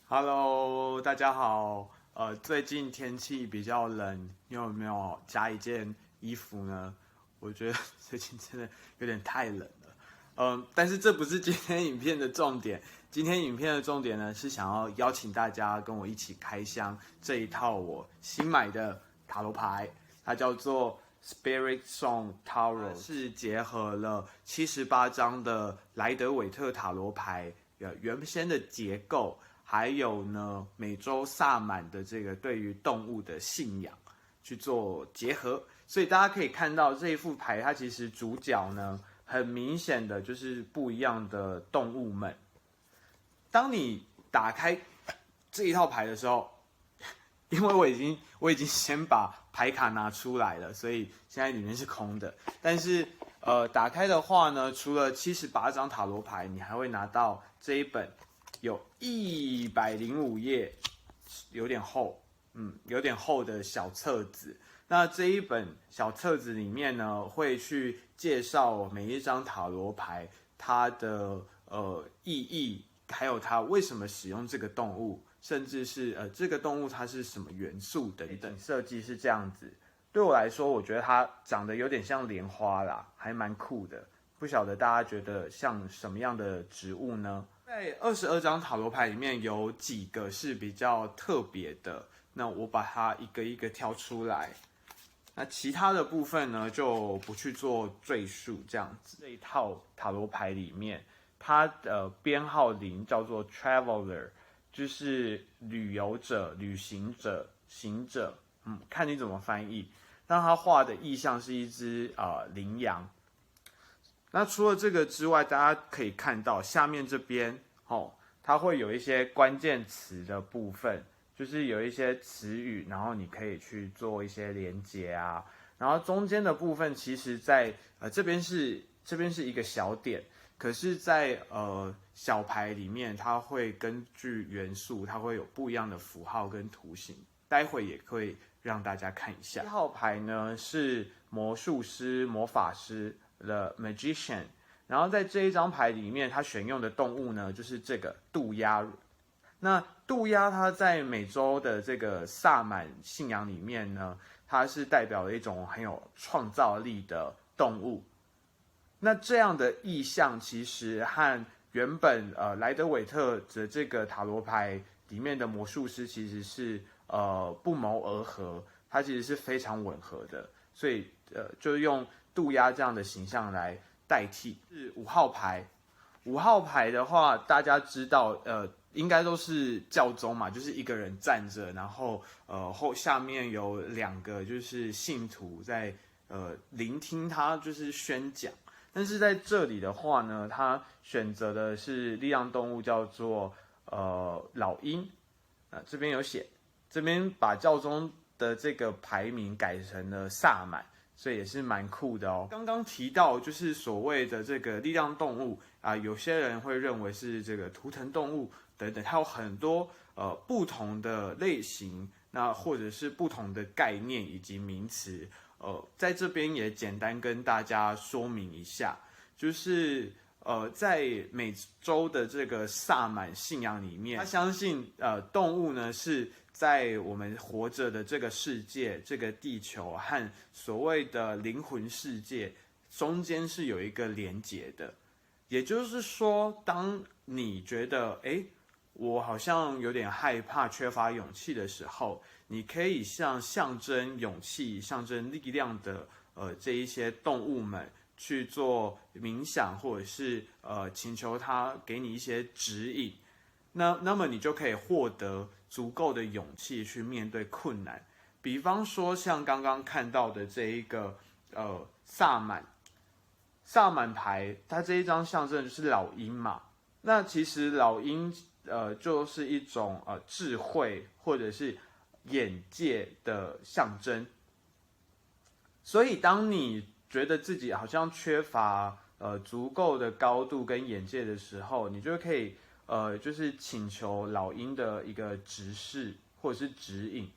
Hello，大家好。最近天气比较冷，你有没有加一件衣服呢？我觉得最近真的有点太冷了。但是这不是今天影片的重点。今天影片的重点呢，是想要邀请大家跟我一起开箱这一套我新买的塔罗牌，它叫做 Spirit Song Tarot，是结合了78张的莱德韦特塔罗牌原先的结构。还有呢，美洲萨满的这个对于动物的信仰去做结合，所以大家可以看到这一副牌，它其实主角呢，很明显的就是不一样的动物们。当你打开这一套牌的时候，因为我已经先把牌卡拿出来了，所以现在里面是空的。但是打开的话呢，除了78张塔罗牌，你还会拿到这一本。有105页，有点厚，有点厚的小册子。那这一本小册子里面呢，会去介绍每一张塔罗牌它的意义，还有它为什么使用这个动物，甚至是这个动物它是什么元素等等。设计是这样子，对我来说，我觉得它长得有点像莲花啦，还蛮酷的。不晓得大家觉得像什么样的植物呢？在22张塔罗牌里面有几个是比较特别的，那我把它一个一个挑出来。那其他的部分呢，就不去做赘述。这样子，这一套塔罗牌里面，它的编号0叫做 Traveler， 就是旅游者、旅行者、行者，看你怎么翻译。那它画的意象是一只羚羊。那除了这个之外，大家可以看到下面这边它会有一些关键词的部分，就是有一些词语，然后你可以去做一些连结啊。然后中间的部分，其实在这边是一个小点，可是在小牌里面，它会根据元素，它会有不一样的符号跟图形。待会也会让大家看一下。1号牌呢是魔术师、魔法师。The Magician， 然后在这一张牌里面，它选用的动物呢，就是这个渡鸦。那渡鸦它在美洲的这个萨满信仰里面呢，它是代表了一种很有创造力的动物。那这样的意象其实和原本莱德韦特的这个塔罗牌里面的魔术师其实是不谋而合，它其实是非常吻合的，所以就用渡鸦这样的形象来代替。是5号牌，5号牌的话，大家知道，应该都是教宗嘛，就是一个人站着，然后下面有2个就是信徒在聆听他就是宣讲。但是在这里的话呢，他选择的是力量动物，叫做老鹰。这边有写，这边把教宗的这个牌名改成了萨满。所以也是蛮酷的哦。刚刚提到就是所谓的这个力量动物有些人会认为是这个图腾动物等等，它有很多不同的类型，那或者是不同的概念以及名词。在这边也简单跟大家说明一下，就是在美洲的这个萨满信仰里面，他相信动物呢是在我们活着的这个世界、这个地球和所谓的灵魂世界中间是有一个连结的。也就是说，当你觉得我好像有点害怕、缺乏勇气的时候，你可以像象征勇气、象征力量的这一些动物们去做冥想，或者是请求他给你一些指引。那么你就可以获得足够的勇气去面对困难。比方说像刚刚看到的这一个萨满牌，它这一张象征就是老鹰嘛。那其实老鹰就是一种智慧或者是眼界的象征。所以当你觉得自己好像缺乏足够的高度跟眼界的时候，你就可以就是请求老鹰的一个指示或者是指引。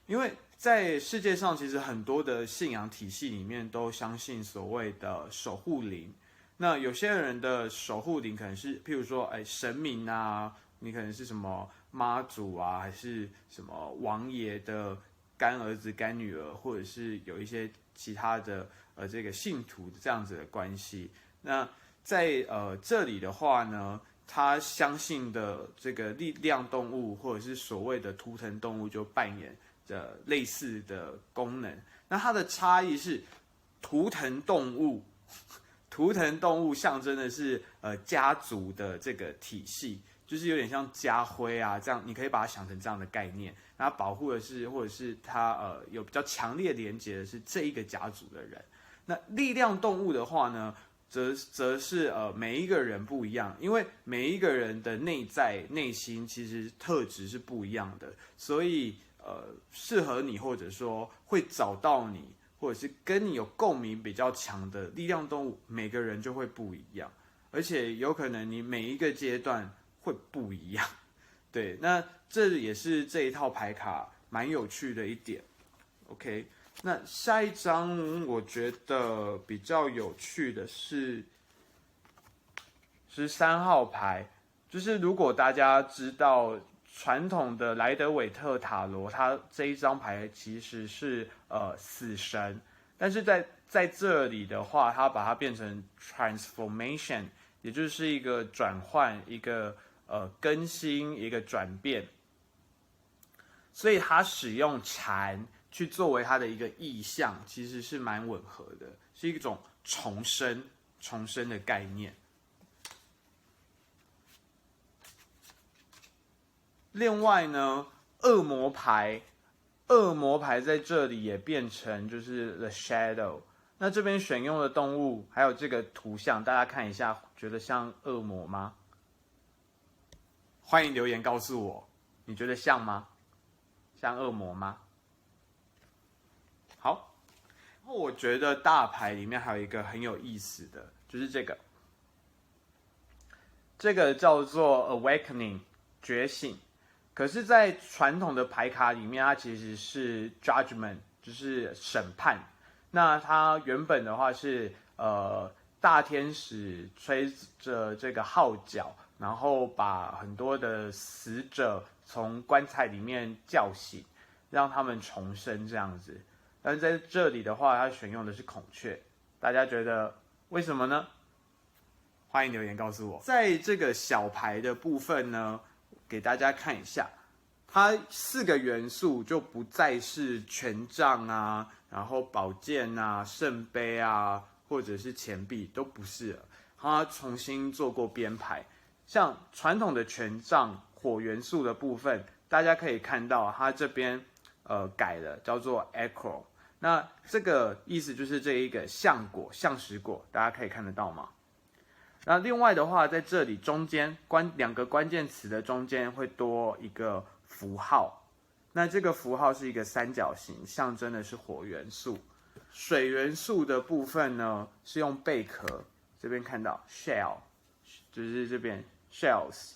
因为在世界上其实很多的信仰体系里面都相信所谓的守护灵。那有些人的守护灵可能是譬如说神明啊，你可能是什么妈祖啊，还是什么王爷的干儿子、干女儿，或者是有一些其他的这个信徒这样子的关系。那在这里的话呢，他相信的这个力量动物或者是所谓的图腾动物就扮演着类似的功能。那它的差异是图腾动物。图腾动物象征的是家族的这个体系，就是有点像家徽啊这样，你可以把它想成这样的概念。那保护的是，或者是它有比较强烈连结的是这一个家族的人。那力量动物的话呢，则是每一个人不一样，因为每一个人的内心其实特质是不一样的，所以适合你或者说会找到你，或者是跟你有共鸣比较强的力量动物，每个人就会不一样，而且有可能你每一个阶段会不一样。对，那这也是这一套牌卡蛮有趣的一点。OK， 那下一张我觉得比较有趣的是13号牌，就是如果大家知道传统的莱德韦特塔罗，它这一张牌其实是死神，但是在这里的话，它把它变成 transformation， 也就是一个转换，一个更新，一个转变，所以它使用蝉去作为它的一个意象，其实是蛮吻合的，是一种重生的概念。另外呢，恶魔牌在这里也变成就是 The Shadow。那这边选用的动物还有这个图像，大家看一下，觉得像恶魔吗？欢迎留言告诉我，你觉得像吗？像恶魔吗？好，然后我觉得大牌里面还有一个很有意思的，就是这个叫做 Awakening 觉醒。可是，在传统的牌卡里面，它其实是 Judgment， 就是审判。那它原本的话是大天使吹着这个号角，然后把很多的死者从棺材里面叫醒，让他们重生这样子。但是在这里的话，它选用的是孔雀，大家觉得为什么呢？欢迎留言告诉我。在这个小牌的部分呢，给大家看一下，它4个元素就不再是权杖啊，然后宝剑啊、圣杯啊，或者是钱币，都不是了。它重新做过编排，像传统的权杖火元素的部分，大家可以看到它这边改了，叫做 Echo。那这个意思就是这一个橡实果，大家可以看得到吗？那另外的话，在这里中间2个关键词的中间会多一个符号，那这个符号是一个三角形，象征的是火元素。水元素的部分呢，是用贝壳，这边看到 shell， 就是这边 shells，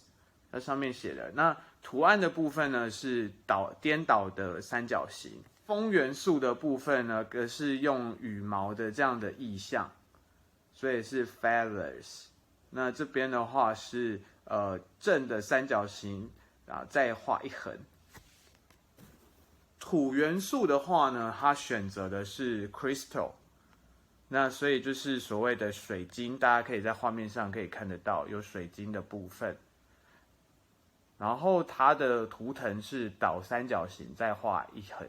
它上面写的。那图案的部分呢，是颠倒的三角形。风元素的部分呢，则是用羽毛的这样的意象，所以是 feathers。那这边的话是正的三角形啊，再画一横。土元素的话呢，它选择的是 crystal， 那所以就是所谓的水晶，大家可以在画面上可以看得到有水晶的部分。然后它的图腾是倒三角形，再画一横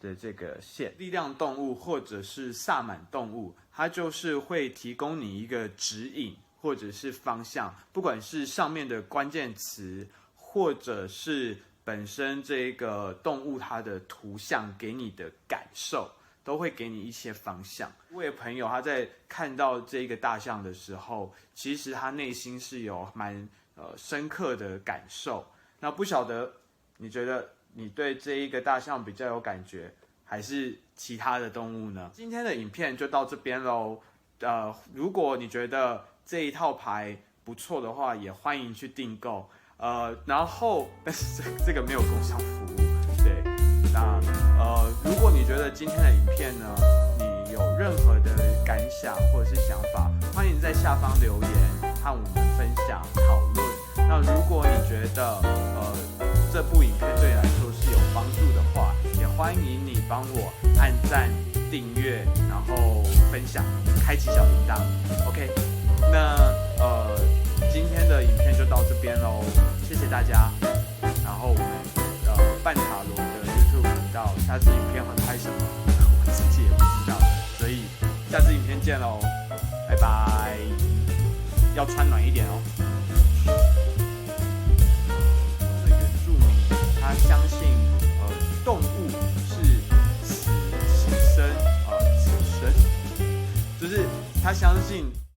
的这个线。力量动物或者是萨满动物，它就是会提供你一个指引或者是方向，不管是上面的关键词，或者是本身这个动物它的图像给你的感受，都会给你一些方向。我有朋友他在看到这个大象的时候，其实他内心是有蛮深刻的感受。那不晓得你觉得你对这一个大象比较有感觉，还是其他的动物呢？今天的影片就到这边咯。如果你觉得这一套牌不错的话，也欢迎去订购。然后但是这个没有工商服务，对。那如果你觉得今天的影片呢，你有任何的感想或者是想法，欢迎在下方留言和我们分享讨论。那如果你觉得这部影片对你来说是有帮助的话，也欢迎你帮我按赞、订阅，然后分享、开启小铃铛。OK， 那今天的影片就到这边喽，谢谢大家。然后我们半塔罗的 YouTube 频道，下次影片会拍什么，我自己也不知道，所以下次影片见喽，拜拜。要穿暖一点哦。这原住民他相信动物是此生，就是他相信